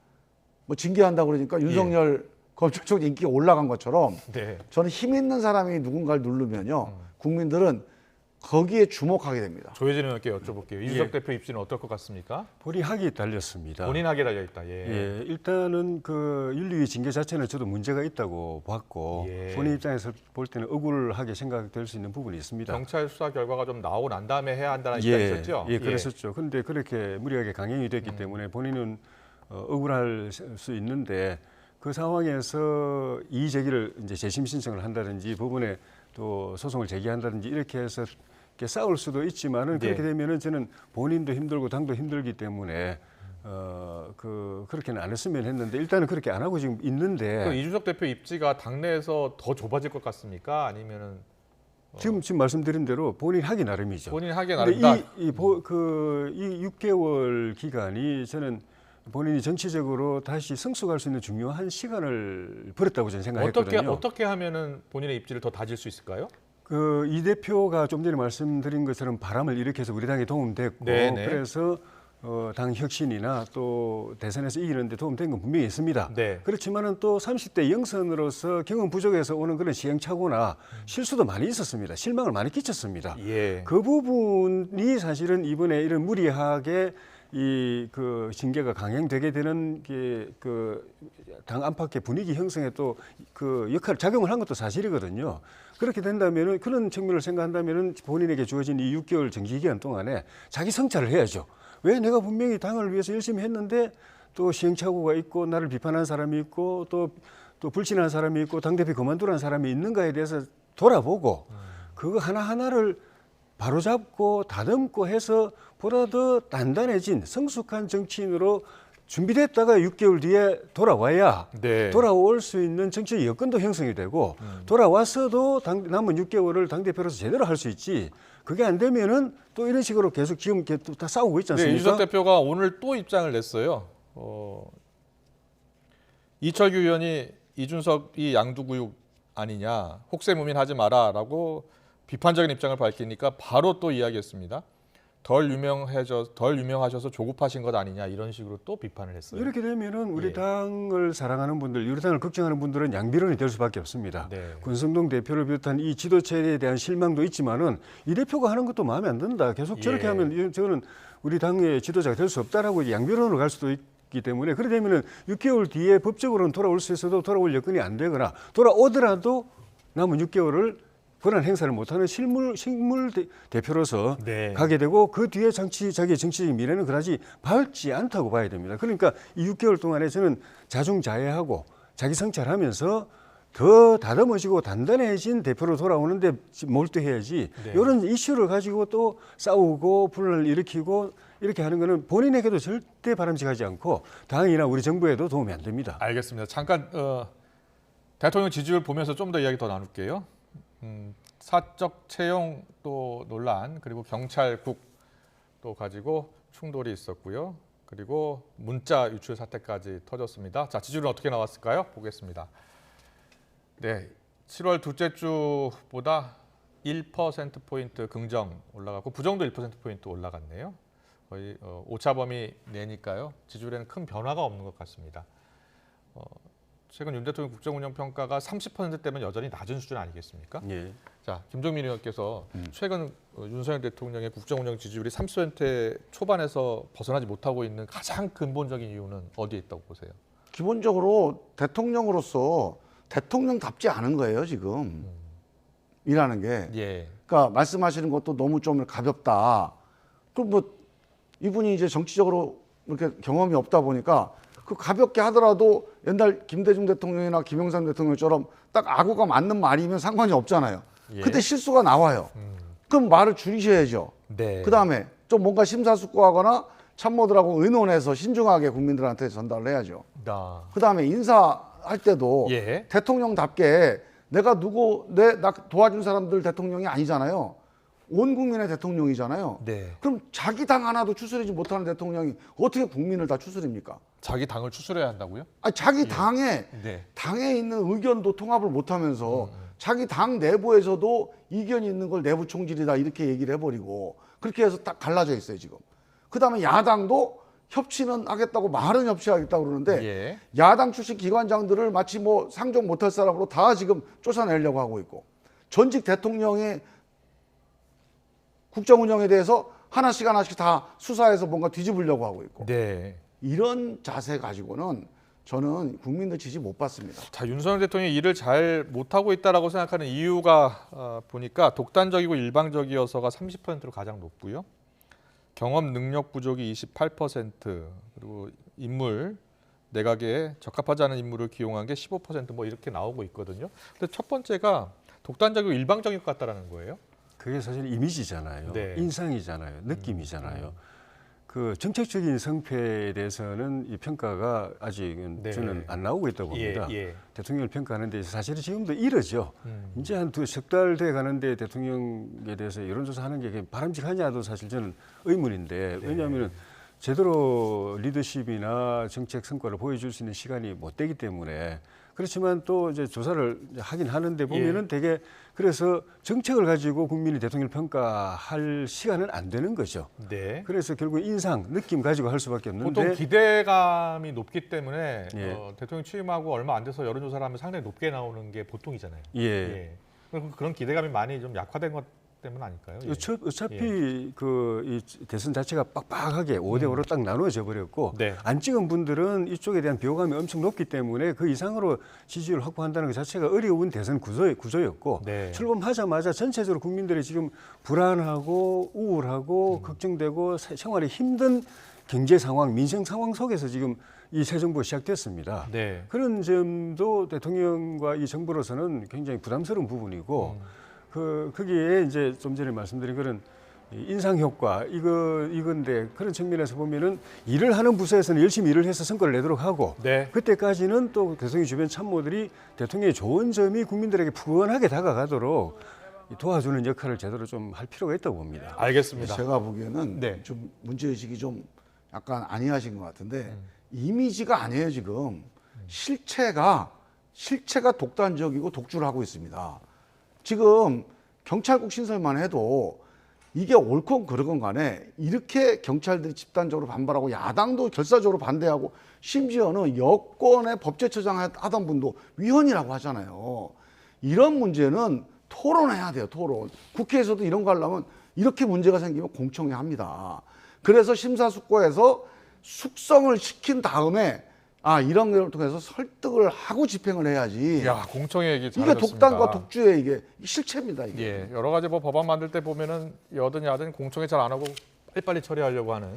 뭐 징계한다고 그러니까 윤석열 검찰총장 인기가 올라간 것처럼, 네. 저는 힘 있는 사람이 누군가를 누르면요, 국민들은 거기에 주목하게 됩니다. 조혜진 의원께 여쭤볼게요. 이준석 예. 대표 입지는 어떨 것 같습니까? 본인 학이 달렸습니다. 본인 하게 달려 있다. 예. 예, 일단은 그 윤리위 징계 자체는 저도 문제가 있다고 봤고 예. 본인 입장에서 볼 때는 억울하게 생각될 수 있는 부분이 있습니다. 경찰 수사 결과가 좀 나오고 난 다음에 해야 한다는 입장이 있었죠? 예, 그랬었죠. 그런데 그렇게 무리하게 강행이 됐기 때문에 본인은 억울할 수 있는데 그 상황에서 이의 제기를 이제 재심 신청을 한다든지 법원에 또 소송을 제기한다든지 이렇게 해서 이렇게 싸울 수도 있지만은 그렇게 되면은 저는 본인도 힘들고 당도 힘들기 때문에 그렇게는 안 했으면 했는데 일단은 그렇게 안 하고 지금 있는데 그 이준석 대표 입지가 당내에서 더 좁아질 것 같습니까? 아니면은 지금 말씀드린 대로 본인 하기 나름이죠. 본인 하게 근데 나름다. 이 6개월 기간이 저는 본인이 정치적으로 다시 성숙할 수 있는 중요한 시간을 벌였다고 저는 생각했거든요. 어떻게 하면은 본인의 입지를 더 다질 수 있을까요? 그 이 대표가 좀 전에 말씀드린 것처럼 바람을 일으켜서 우리 당에 도움됐고 네네. 그래서 당 혁신이나 또 대선에서 이기는데 도움된 건 분명히 있습니다. 네. 그렇지만은 또 30대 영선으로서 경험 부족에서 오는 그런 시행착오나 실수도 많이 있었습니다. 실망을 많이 끼쳤습니다. 예. 그 부분이 사실은 이번에 이런 무리하게 그 징계가 강행되게 되는 당 안팎의 분위기 형성에 또 그 작용을 한 것도 사실이거든요. 그렇게 된다면은 그런 측면을 생각한다면은 본인에게 주어진 이 6개월 정기 기간 동안에 자기 성찰을 해야죠. 왜 내가 분명히 당을 위해서 열심히 했는데 또 시행착오가 있고 나를 비판한 사람이 있고 또 불신한 사람이 있고 당대표 그만두라는 사람이 있는가에 대해서 돌아보고 그거 하나하나를 바로잡고 다듬고 해서 보다 더 단단해진 성숙한 정치인으로 준비됐다가 6개월 뒤에 돌아와야 네. 돌아올 수 있는 정치적 여건도 형성이 되고 돌아왔어도 남은 6개월을 당대표로서 제대로 할 수 있지. 그게 안 되면은 또 이런 식으로 계속 지금 다 싸우고 있지 네, 않습니까? 이준석 대표가 오늘 또 입장을 냈어요. 이철규 의원이 이준석이 양두구육 아니냐, 혹세무민하지 마라라고 비판적인 입장을 밝히니까 바로 또 이야기했습니다. 덜 유명하셔서 조급하신 것 아니냐 이런 식으로 또 비판을 했어요. 이렇게 되면은 우리 예. 당을 사랑하는 분들, 우리 당을 걱정하는 분들은 양비론이 될 수밖에 없습니다. 네. 권성동 대표를 비롯한 이 지도체에 대한 실망도 있지만은 이 대표가 하는 것도 마음에 안 든다. 계속 저렇게 예. 하면 저는 우리 당의 지도자가 될 수 없다라고 양비론으로 갈 수도 있기 때문에 그래 되면은 6개월 뒤에 법적으로는 돌아올 수 있어도 돌아올 여건이 안 되거나 돌아오더라도 남은 6개월을 그런 행사를 못하는 식물 대표로서 네. 가게 되고 그 뒤에 자기의 정치적인 미래는 그다지 밝지 않다고 봐야 됩니다. 그러니까 이 6개월 동안에 저는 자중자애하고 자기 성찰하면서 더 다듬어지고 단단해진 대표로 돌아오는데 몰두해야지 네. 이런 이슈를 가지고 또 싸우고 분란을 일으키고 이렇게 하는 거는 본인에게도 절대 바람직하지 않고 당이나 우리 정부에도 도움이 안 됩니다. 알겠습니다. 잠깐 대통령 지지율 보면서 좀 더 이야기 더 나눌게요. 사적 채용 또 논란 그리고 경찰국 또 가지고 충돌이 있었고요. 그리고 문자 유출 사태까지 터졌습니다. 자, 지지율은 어떻게 나왔을까요? 보겠습니다. 네, 7월 둘째 주보다 1%포인트 긍정 올라갔고 부정도 1%포인트 올라갔네요. 거의 오차범위 내니까요. 지지율에는 큰 변화가 없는 것 같습니다. 최근 윤 대통령 국정운영평가가 30%대면 여전히 낮은 수준 아니겠습니까? 예. 자, 김종민 의원께서 최근 윤석열 대통령의 국정운영 지지율이 30% 초반에서 벗어나지 못하고 있는 가장 근본적인 이유는 어디에 있다고 보세요? 기본적으로 대통령으로서 대통령답지 않은 거예요, 지금. 일하는 게. 예. 그러니까 말씀하시는 것도 너무 좀 가볍다. 그럼 뭐 이분이 이제 정치적으로 이렇게 경험이 없다 보니까 그 가볍게 하더라도 옛날 김대중 대통령이나 김영삼 대통령처럼 딱 아구가 맞는 말이면 상관이 없잖아요. 예. 그때 실수가 나와요. 그럼 말을 줄이셔야죠. 네. 그다음에 좀 뭔가 심사숙고하거나 참모들하고 의논해서 신중하게 국민들한테 전달을 해야죠. 그다음에 인사할 때도 예. 대통령답게 내가 나 도와준 사람들 대통령이 아니잖아요. 온 국민의 대통령이잖아요. 네. 그럼 자기 당 하나도 추스리지 못하는 대통령이 어떻게 국민을 다 추스립니까? 자기 당을 추스려야 한다고요? 아니, 자기 당에 있는 의견도 통합을 못하면서 자기 당 내부에서도 이견이 있는 걸 내부 총질이다 이렇게 얘기를 해버리고 그렇게 해서 딱 갈라져 있어요 지금. 그다음에 야당도 협치는 하겠다고 말은 협치하겠다고 그러는데 예. 야당 출신 기관장들을 마치 뭐 상종 못할 사람으로 다 지금 쫓아내려고 하고 있고 전직 대통령의 국정 운영에 대해서 하나씩 다 수사해서 뭔가 뒤집으려고 하고 있고 네. 이런 자세 가지고는 저는 국민들 지지 못 받습니다. 자, 윤석열 대통령이 일을 잘 못하고 있다라고 생각하는 이유가 보니까 독단적이고 일방적이어서가 30%로 가장 높고요. 경험 능력 부족이 28%, 그리고 인물 내각에 적합하지 않은 인물을 기용한 게 15% 이렇게 나오고 있거든요. 근데 첫 번째가 독단적이고 일방적일 것 같다라는 거예요. 그게 사실 이미지잖아요. 네. 인상이잖아요. 느낌이잖아요. 그 정책적인 성패에 대해서는 이 평가가 아직은 네. 저는 안 나오고 있다고 봅니다. 예. 대통령을 평가하는데 사실은 지금도 이러죠. 이제 한 석 달 돼 가는데 대통령에 대해서 여론조사하는 게 바람직하냐도 사실 저는 의문인데 왜냐하면 제대로 리더십이나 정책 성과를 보여줄 수 있는 시간이 못 되기 때문에 그렇지만 또 이제 조사를 하긴 하는데 보면은 되게 그래서 정책을 가지고 국민이 대통령을 평가할 시간은 안 되는 거죠. 네. 그래서 결국 인상, 느낌 가지고 할 수밖에 없는데 보통 기대감이 높기 때문에 예. 대통령 취임하고 얼마 안 돼서 여론조사를 하면 상당히 높게 나오는 게 보통이잖아요. 예. 그런 기대감이 많이 좀 약화된 것 때문 아닐까요? 예. 어차피 이 대선 자체가 빡빡하게 5대5로 딱 나누어져 버렸고 네. 안 찍은 분들은 이쪽에 대한 비호감이 엄청 높기 때문에 그 이상으로 지지율을 확보한다는 것 자체가 어려운 대선 구조였고 네. 출범하자마자 전체적으로 국민들이 지금 불안하고 우울하고 걱정되고 생활이 힘든 경제 상황, 민생 상황 속에서 지금 이 새 정부가 시작됐습니다. 네. 그런 점도 대통령과 이 정부로서는 굉장히 부담스러운 부분이고 거기에 이제 좀 전에 말씀드린 그런 인상 효과 이건데 그런 측면에서 보면은 일을 하는 부서에서는 열심히 일을 해서 성과를 내도록 하고 네. 그때까지는 또 대통령 주변 참모들이 대통령의 좋은 점이 국민들에게 푸근하게 다가가도록 도와주는 역할을 제대로 좀 할 필요가 있다고 봅니다. 알겠습니다. 제가 보기에는 네. 좀 문제의식이 좀 약간 아니하신 것 같은데 이미지가 아니에요 지금 실체가 독단적이고 독주를 하고 있습니다. 지금 경찰국 신설만 해도 이게 옳건 그르건 간에 이렇게 경찰들이 집단적으로 반발하고 야당도 결사적으로 반대하고 심지어는 여권의 법제처장 하던 분도 위헌이라고 하잖아요. 이런 문제는 토론해야 돼요. 토론. 국회에서도 이런 거 하려면 이렇게 문제가 생기면 공청회 합니다. 그래서 심사숙고해서 숙성을 시킨 다음에 이런 걸 통해서 설득을 하고 집행을 해야지. 야, 공청회 얘기 이게 잘하셨습니다. 독단과 독주의 이게 실체입니다. 이게. 예, 여러 가지 법안 만들 때 보면은 여든 야든 공청회 잘 안 하고 빨리빨리 처리하려고 하는.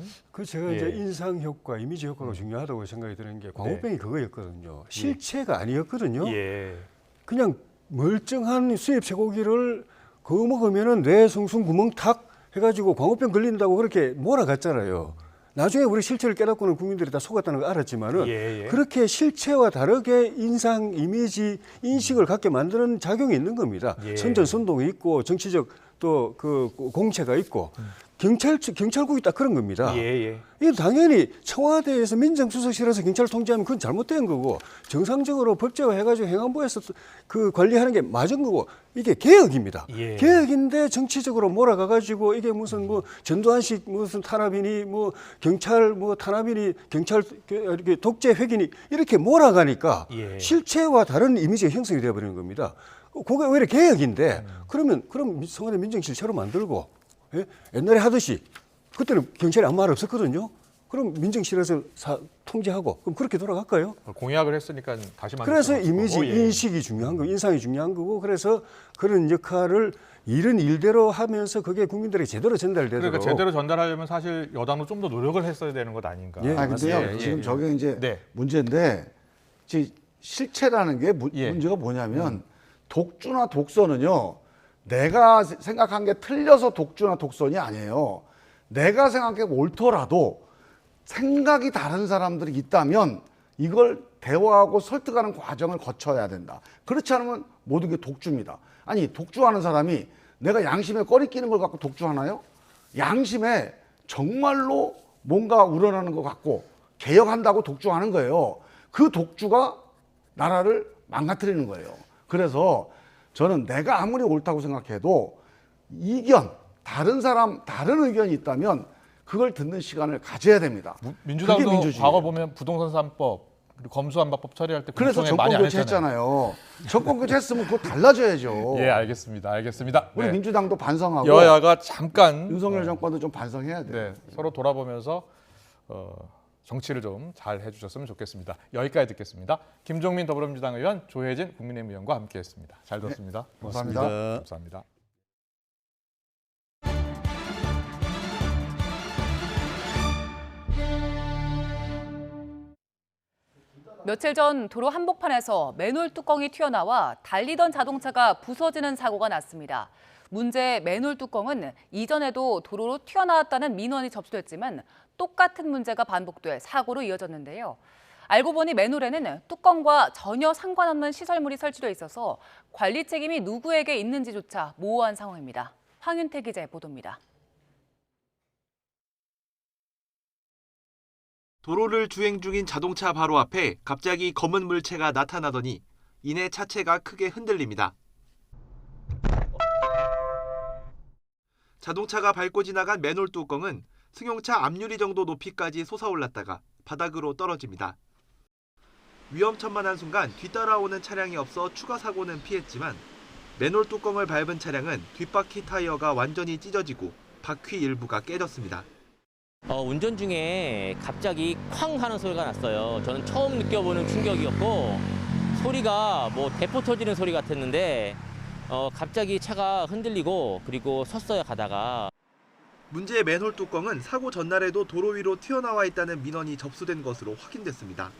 제가 예. 이제 인상 효과, 이미지 효과가 중요하다고 생각이 드는 게 광우병이 그거였거든요. 실체가 아니었거든요. 예. 그냥 멀쩡한 수입 쇠고기를 그거 먹으면은 뇌 숭숭 구멍 탁 해가지고 광우병 걸린다고 그렇게 몰아갔잖아요. 나중에 우리 실체를 깨닫고는 국민들이 다 속았다는 걸 알았지만은 예. 그렇게 실체와 다르게 인상, 이미지, 인식을 갖게 만드는 작용이 있는 겁니다. 예. 선전선동이 있고 정치적 또 그 공채가 있고 경찰국이 딱 그런 겁니다. 예. 이거 당연히 청와대에서 민정수석실에서 경찰을 통제하면 그건 잘못된 거고 정상적으로 법제화해가지고 행안부에서 그 관리하는 게 맞은 거고 이게 개혁입니다. 예. 개혁인데 정치적으로 몰아가가지고 이게 무슨 전두환식 무슨 탄압이니 경찰 탄압이니 경찰 이렇게 독재 획인이 이렇게 몰아가니까 예. 실체와 다른 이미지가 형성이 되어버리는 겁니다. 그게 오히려 개혁인데 그럼 청와대 민정실 새로 만들고 예? 옛날에 하듯이 그때는 경찰이 아무 말 없었거든요. 그럼 민정실에서 통제하고 그럼 그렇게 돌아갈까요? 공약을 했으니까 다시 만들 그래서 수는 없을 이미지, 거고, 예. 인식이 중요한 거고 인상이 중요한 거고 그래서 그런 역할을 일은 일대로 하면서 그게 국민들에게 제대로 전달되도록 그러니까 제대로 전달하려면 사실 여당도 좀 더 노력을 했어야 되는 것 아닌가. 예. 근데요 예, 지금 예. 저게 이제 네. 문제인데 실체라는 게 예. 문제가 뭐냐면 독주나 독선은요 내가 생각한 게 틀려서 독주나 독선이 아니에요. 내가 생각한 게 옳더라도 생각이 다른 사람들이 있다면 이걸 대화하고 설득하는 과정을 거쳐야 된다. 그렇지 않으면 모든 게 독주입니다. 아니 독주하는 사람이 내가 양심에 꺼리 끼는 걸 갖고 독주하나요? 양심에 정말로 뭔가 우러나는 것 같고 개혁한다고 독주하는 거예요. 그 독주가 나라를 망가뜨리는 거예요. 그래서 저는 내가 아무리 옳다고 생각해도 다른 의견이 있다면 그걸 듣는 시간을 가져야 됩니다. 민주당도 그게 민주주의예요. 과거 보면 부동산 3법, 그리고 검수완박법 처리할 때 그래서 공청회 많이 정권 안 했잖아요. 교체했잖아요. 정권 교체했으면 그거 달라져야죠. 예, 알겠습니다. 우리 네. 민주당도 반성하고 여야가 잠깐 윤석열 정권도 좀 반성해야 돼요. 네, 서로 돌아보면서 정치를 좀 잘 해주셨으면 좋겠습니다. 여기까지 듣겠습니다. 김종민 더불어민주당 의원, 조혜진 국민의힘 의원과 함께했습니다. 잘 들었습니다. 네, 고맙습니다. 감사합니다. 며칠 전 도로 한복판에서 맨홀 뚜껑이 튀어나와 달리던 자동차가 부서지는 사고가 났습니다. 문제의 맨홀 뚜껑은 이전에도 도로로 튀어나왔다는 민원이 접수됐지만 똑같은 문제가 반복돼 사고로 이어졌는데요. 알고 보니 맨홀에는 뚜껑과 전혀 상관없는 시설물이 설치돼 있어서 관리 책임이 누구에게 있는지조차 모호한 상황입니다. 황윤태 기자의 보도입니다. 도로를 주행 중인 자동차 바로 앞에 갑자기 검은 물체가 나타나더니 이내 차체가 크게 흔들립니다. 자동차가 밟고 지나간 맨홀 뚜껑은 승용차 앞유리 정도 높이까지 솟아올랐다가 바닥으로 떨어집니다. 위험천만한 순간 뒤따라오는 차량이 없어 추가 사고는 피했지만 맨홀 뚜껑을 밟은 차량은 뒷바퀴 타이어가 완전히 찢어지고 바퀴 일부가 깨졌습니다. 운전 중에 갑자기 쾅 하는 소리가 났어요. 저는 처음 느껴보는 충격이었고 소리가 뭐 대포 터지는 소리 같았는데 갑자기 차가 흔들리고 그리고 섰어요 가다가. 문제의 맨홀 뚜껑은 사고 전날에도 도로 위로 튀어나와 있다는 민원이 접수된 것으로 확인됐습니다.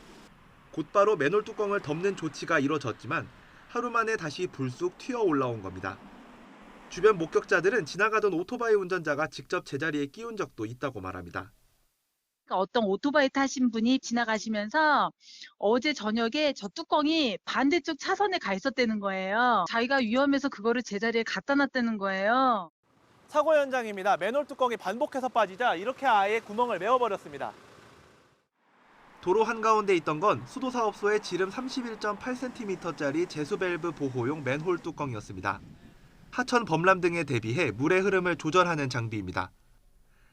곧바로 맨홀 뚜껑을 덮는 조치가 이뤄졌지만 하루 만에 다시 불쑥 튀어 올라온 겁니다. 주변 목격자들은 지나가던 오토바이 운전자가 직접 제자리에 끼운 적도 있다고 말합니다. 어떤 오토바이 타신 분이 지나가시면서 어제 저녁에 저 뚜껑이 반대쪽 차선에 가 있었다는 거예요. 자기가 위험해서 그거를 제자리에 갖다 놨다는 거예요. 사고 현장입니다. 맨홀 뚜껑이 반복해서 빠지자 이렇게 아예 구멍을 메워버렸습니다. 도로 한가운데 있던 건 수도사업소의 지름 31.8cm짜리 제수밸브 보호용 맨홀 뚜껑이었습니다. 하천 범람 등에 대비해 물의 흐름을 조절하는 장비입니다.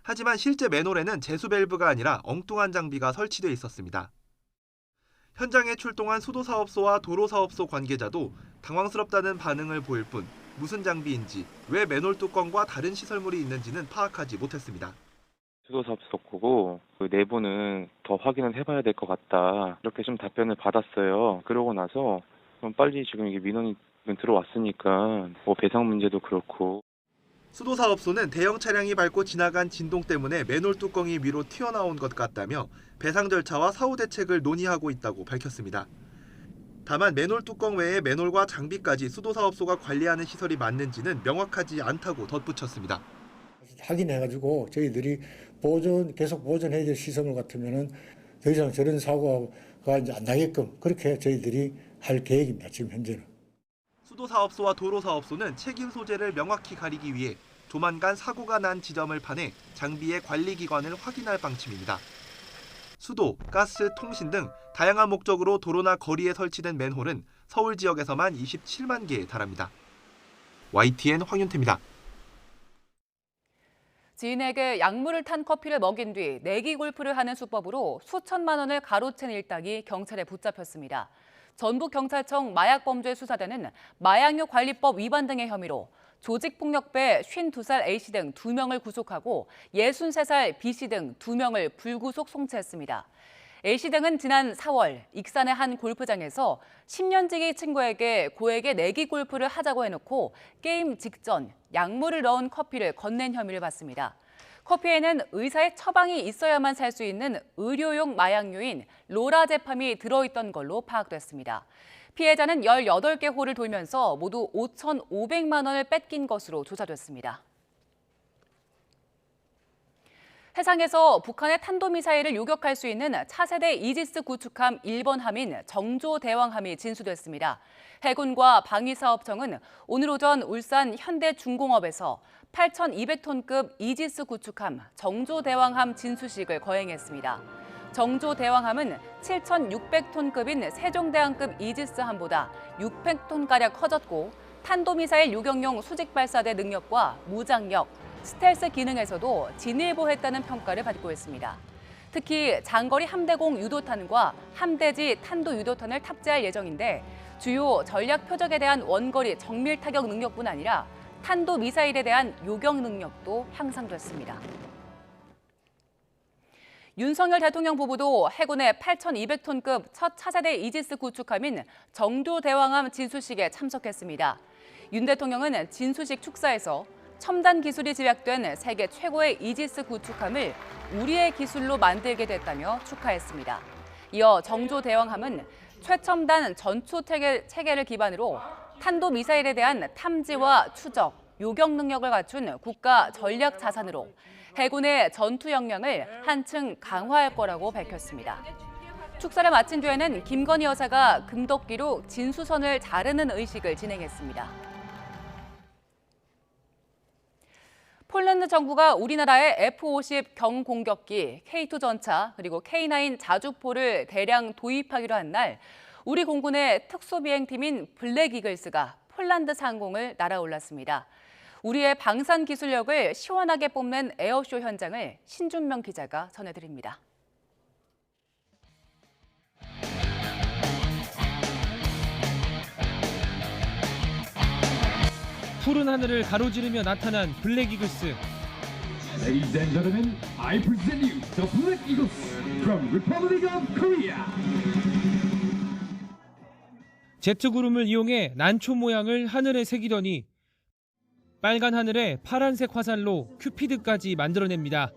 하지만 실제 맨홀에는 제수밸브가 아니라 엉뚱한 장비가 설치돼 있었습니다. 현장에 출동한 수도사업소와 도로사업소 관계자도 당황스럽다는 반응을 보일 뿐 무슨 장비인지 왜 맨홀 뚜껑과 다른 시설물이 있는지는 파악하지 못했습니다. 수도사업소 거고 그 내부는 더 확인을 해봐야 될 것 같다. 이렇게 좀 답변을 받았어요. 그러고 나서 좀 빨리 지금 이게 민원이 들어왔으니까 뭐 배상 문제도 그렇고. 수도사업소는 대형 차량이 밟고 지나간 진동 때문에 맨홀 뚜껑이 위로 튀어나온 것 같다며 배상 절차와 사후 대책을 논의하고 있다고 밝혔습니다. 다만 맨홀 뚜껑 외에 맨홀과 장비까지 수도사업소가 관리하는 시설이 맞는지는 명확하지 않다고 덧붙였습니다. 확인해가지고 저희들이 계속 보존해야 될 시설물 같으면은 더 이상 저런 사고가 이제 안 나게끔 그렇게 저희들이 할 계획입니다. 지금 현재는. 수도사업소와 도로사업소는 책임 소재를 명확히 가리기 위해 조만간 사고가 난 지점을 파내 장비의 관리 기관을 확인할 방침입니다. 수도, 가스, 통신 등 다양한 목적으로 도로나 거리에 설치된 맨홀은 서울 지역에서만 27만 개에 달합니다. YTN 황윤태입니다. 지인에게 약물을 탄 커피를 먹인 뒤 내기 골프를 하는 수법으로 수천만 원을 가로챈 일당이 경찰에 붙잡혔습니다. 전북경찰청 마약범죄수사대는 마약류 관리법 위반 등의 혐의로 조직폭력배 52살 A씨 등 2명을 구속하고 63살 B씨 등 2명을 불구속 송치했습니다. A씨 등은 지난 4월 익산의 한 골프장에서 10년지기 친구에게 고액의 내기 골프를 하자고 해놓고 게임 직전 약물을 넣은 커피를 건넨 혐의를 받습니다. 커피에는 의사의 처방이 있어야만 살 수 있는 의료용 마약류인 로라제팜이 들어있던 걸로 파악됐습니다. 피해자는 18개 홀을 돌면서 모두 5,500만 원을 뺏긴 것으로 조사됐습니다. 해상에서 북한의 탄도미사일을 요격할 수 있는 차세대 이지스 구축함 1번 함인 정조대왕함이 진수됐습니다. 해군과 방위사업청은 오늘 오전 울산 현대중공업에서 8,200톤급 이지스 구축함 정조대왕함 진수식을 거행했습니다. 정조대왕함은 7,600톤급인 세종대왕급 이지스함보다 600톤가량 커졌고 탄도미사일 요격용 수직발사대 능력과 무장력, 스텔스 기능에서도 진일보했다는 평가를 받고 있습니다. 특히 장거리 함대공 유도탄과 함대지 탄도 유도탄을 탑재할 예정인데 주요 전략 표적에 대한 원거리 정밀 타격 능력뿐 아니라 탄도 미사일에 대한 요격 능력도 향상됐습니다. 윤석열 대통령 부부도 해군의 8,200톤급 첫 차세대 이지스 구축함인 정조대왕함 진수식에 참석했습니다. 윤 대통령은 진수식 축사에서 첨단 기술이 집약된 세계 최고의 이지스 구축함을 우리의 기술로 만들게 됐다며 축하했습니다. 이어 정조대왕함은 최첨단 전투 체계를 기반으로 탄도 미사일에 대한 탐지와 추적, 요격 능력을 갖춘 국가 전략 자산으로 해군의 전투 역량을 한층 강화할 거라고 밝혔습니다. 축사를 마친 뒤에는 김건희 여사가 금도끼로 진수선을 자르는 의식을 진행했습니다. 폴란드 정부가 우리나라에 F-50 경공격기, K2 전차, 그리고 K9 자주포를 대량 도입하기로 한 날 우리 공군의 특수비행팀인 블랙 이글스가 폴란드 상공을 날아올랐습니다. 우리의 방산 기술력을 시원하게 뽐낸 에어쇼 현장을 신준명 기자가 전해드립니다. 푸른 하늘을 가로지르며 나타난 블랙 이글스. Ladies and gentlemen, I present you the Black Eagles from Republic of Korea. 제트 구름을 이용해 난초 모양을 하늘에 새기더니 빨간 하늘에 파란색 화살로 큐피드까지 만들어냅니다.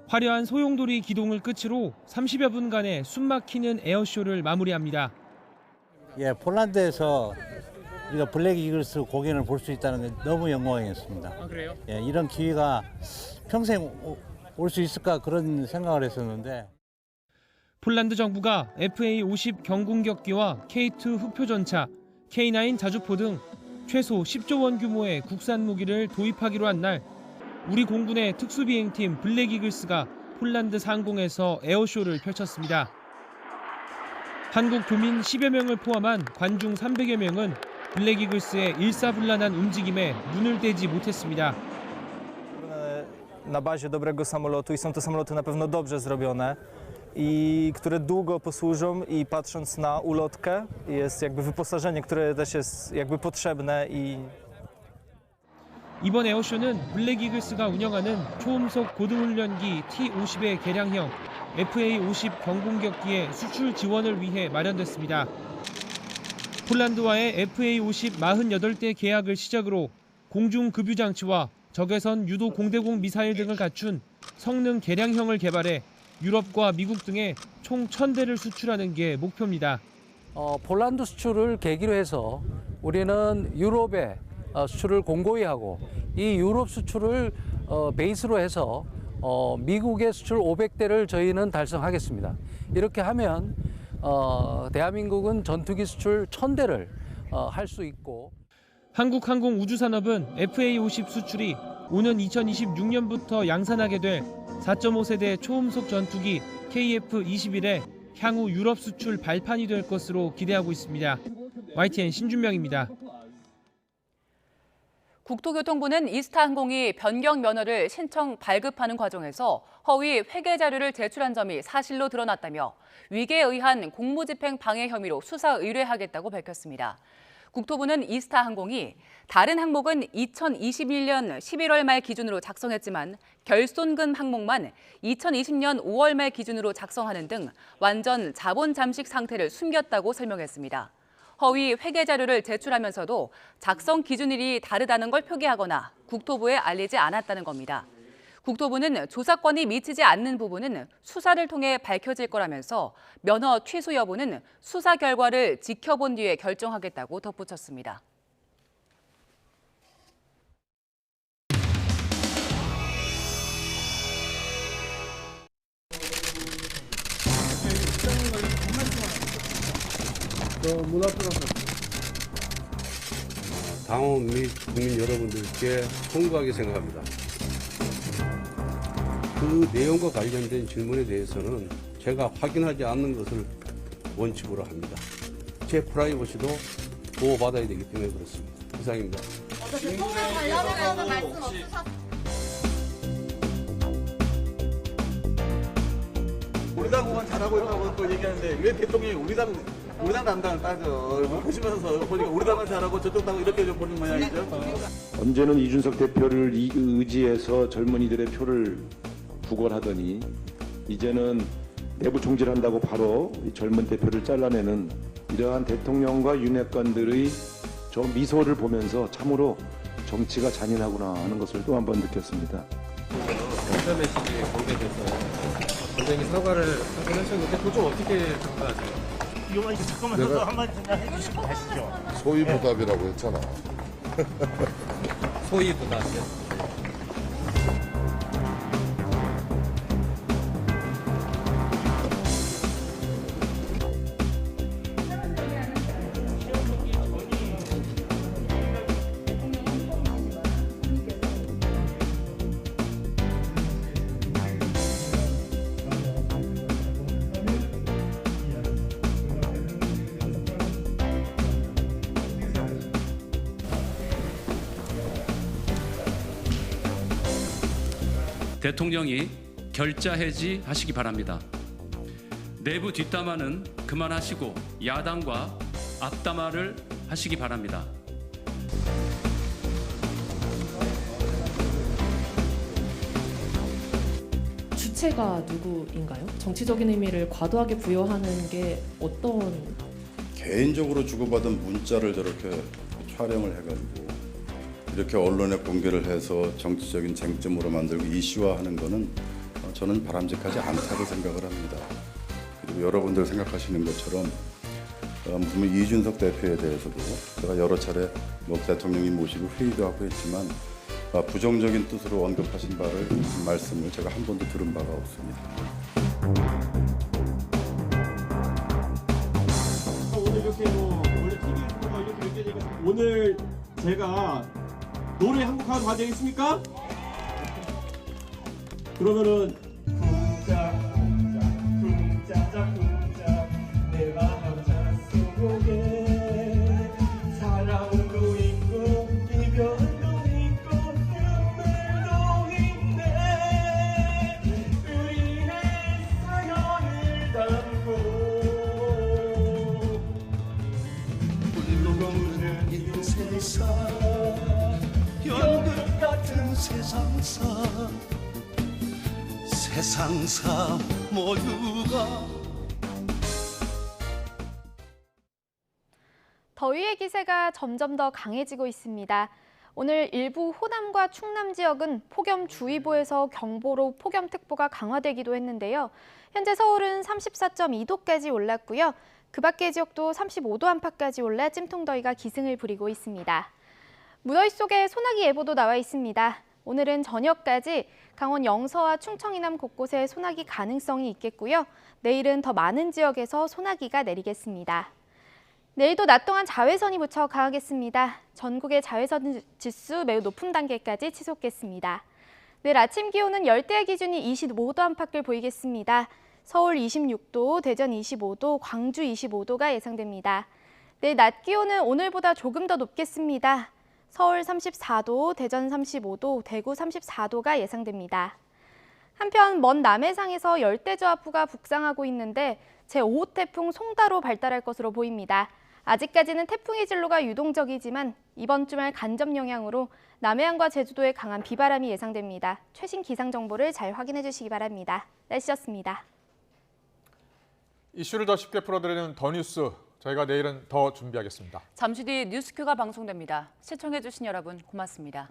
화려한 소용돌이 기동을 끝으로 30여 분간의 숨막히는 에어쇼를 마무리합니다. 예, 폴란드에서 우리가 블랙 이글스 공연을 볼 수 있다는 게 너무 영광이었습니다. 아, 그래요? 예, 이런 기회가 평생 올 수 있을까 그런 생각을 했었는데. 폴란드 정부가 FA-50 경공격기와 K2 흑표전차, K9 자주포 등 최소 10조 원 규모의 국산 무기를 도입하기로 한 날 우리 공군의 특수비행팀 블랙 이글스가 폴란드 상공에서 에어쇼를 펼쳤습니다. 한국 교민 10여 명을 포함한 관중 300여 명은 블랙 이글스의 일사불란한 움직임에 눈을 떼지 못했습니다. Na bazie dobrego samolotu i są to samoloty na pewno dobrze zrobione i które długo posłużą i patrząc na ulotkę jest jakby wyposażenie, które też jest jakby potrzebne i 이번 에어쇼는 블랙 이글스가 운영하는 초음속 고등훈련기 T-50의 개량형 FA-50 경공격기의 수출 지원을 위해 마련됐습니다. 폴란드와의 FA-50 48대 계약을 시작으로 공중급유 장치와 적외선 유도 공대공 미사일 등을 갖춘 성능 개량형을 개발해 유럽과 미국 등에 총 1,000대를 수출하는 게 목표입니다. 폴란드 수출을 계기로 해서 우리는 유럽에 수출을 공고히 하고 이 유럽 수출을 베이스로 해서 미국의 수출 500대를 저희는 달성하겠습니다. 이렇게 하면 대한민국은 전투기 수출 1,000대를 할 수 있고 한국항공우주산업은 FA-50 수출이 오는 2026년부터 양산하게 될 4.5세대 초음속 전투기 KF-21의 향후 유럽 수출 발판이 될 것으로 기대하고 있습니다. YTN 신준명입니다. 국토교통부는 이스타항공이 변경 면허를 신청 발급하는 과정에서 허위 회계 자료를 제출한 점이 사실로 드러났다며 위계에 의한 공무집행 방해 혐의로 수사 의뢰하겠다고 밝혔습니다. 국토부는 이스타항공이 다른 항목은 2021년 11월 말 기준으로 작성했지만 결손금 항목만 2020년 5월 말 기준으로 작성하는 등 완전 자본 잠식 상태를 숨겼다고 설명했습니다. 허위 회계 자료를 제출하면서도 작성 기준일이 다르다는 걸 표기하거나 국토부에 알리지 않았다는 겁니다. 국토부는 조사권이 미치지 않는 부분은 수사를 통해 밝혀질 거라면서 면허 취소 여부는 수사 결과를 지켜본 뒤에 결정하겠다고 덧붙였습니다. 당원 및 국민 여러분들께 송구하게 생각합니다. 그 내용과 관련된 질문에 대해서는 제가 확인하지 않는 것을 원칙으로 합니다. 제 프라이버시도 보호받아야 되기 때문에 그렇습니다. 이상입니다. 대통령 관련해서 말씀 없으셨어요? 우리 당국은 잘하고 있다고 또 얘기하는데 왜 대통령이 우리 당 담당을 따져? 보시면서 보니까 우리 당은 잘하고 저쪽 당은 이렇게 좀 보는 모양이죠. 언제는 이준석 대표를 의지해서 젊은이들의 표를 구걸하더니 이제는 내부 총질한다고 바로 이 젊은 대표를 잘라내는 이러한 대통령과 윤핵관들의 저 미소를 보면서 참으로 정치가 잔인하구나 하는 것을 또 한 번 느꼈습니다. 가짜 메시지에 공개돼서 굉장히 사과를 하긴 하셨는데 그거 좀 어떻게 평가하세요? 이거 잠깐만 저도 한마디 해주시고 가시죠. 소위부답이라고 했잖아. 소위부답이요? 대통령이 결자 해지하시기 바랍니다. 내부 뒷담화는 그만하시고 야당과 앞담화를 하시기 바랍니다. 주체가 누구인가요? 정치적인 의미를 과도하게 부여하는 게 어떤? 개인적으로 주고받은 문자를 저렇게 촬영을 해가지고 이렇게 언론에 공개를 해서 정치적인 쟁점으로 만들고 이슈화하는 거는 저는 바람직하지 않다고 생각을 합니다. 그리고 여러분들 생각하시는 것처럼 무슨 이준석 대표에 대해서도 제가 여러 차례 대통령이 모시고 회의도 하고 했지만 부정적인 뜻으로 언급하신 말씀을 제가 한 번도 들은 바가 없습니다. 오늘 이렇게 원래 TV에서 이렇게 느껴지니까 오늘 제가 노래 한 곡 하나 봐도 되겠습니까? 그러면은 쿵짝 내 마음 속에 사랑도 있고 이별도 있고 눈물도 있네 우리의 사연을 담고 울고 웃는 이 세상 연극 같은 세상사 모두가 더위의 기세가 점점 더 강해지고 있습니다. 오늘 일부 호남과 충남 지역은 폭염주의보에서 경보로 폭염특보가 강화되기도 했는데요. 현재 서울은 34.2도까지 올랐고요. 그 밖의 지역도 35도 안팎까지 올라 찜통더위가 기승을 부리고 있습니다. 무더위 속에 소나기 예보도 나와 있습니다. 오늘은 저녁까지 강원 영서와 충청 이남 곳곳에 소나기 가능성이 있겠고요. 내일은 더 많은 지역에서 소나기가 내리겠습니다. 내일도 낮 동안 자외선이 무척 강하겠습니다. 전국의 자외선 지수 매우 높은 단계까지 치솟겠습니다. 내일 아침 기온은 열대야 기준이 25도 안팎을 보이겠습니다. 서울 26도, 대전 25도, 광주 25도가 예상됩니다. 내일 낮 기온은 오늘보다 조금 더 높겠습니다. 서울 34도, 대전 35도, 대구 34도가 예상됩니다. 한편 먼 남해상에서 열대저하부가 북상하고 있는데 제5호 태풍 송다로 발달할 것으로 보입니다. 아직까지는 태풍의 진로가 유동적이지만 이번 주말 간접 영향으로 남해안과 제주도에 강한 비바람이 예상됩니다. 최신 기상 정보를 잘 확인해 주시기 바랍니다. 날씨였습니다. 이슈를 더 쉽게 풀어드리는 더 뉴스. 저희가 내일은 더 준비하겠습니다. 잠시 뒤 뉴스큐가 방송됩니다. 시청해 주신 여러분 고맙습니다.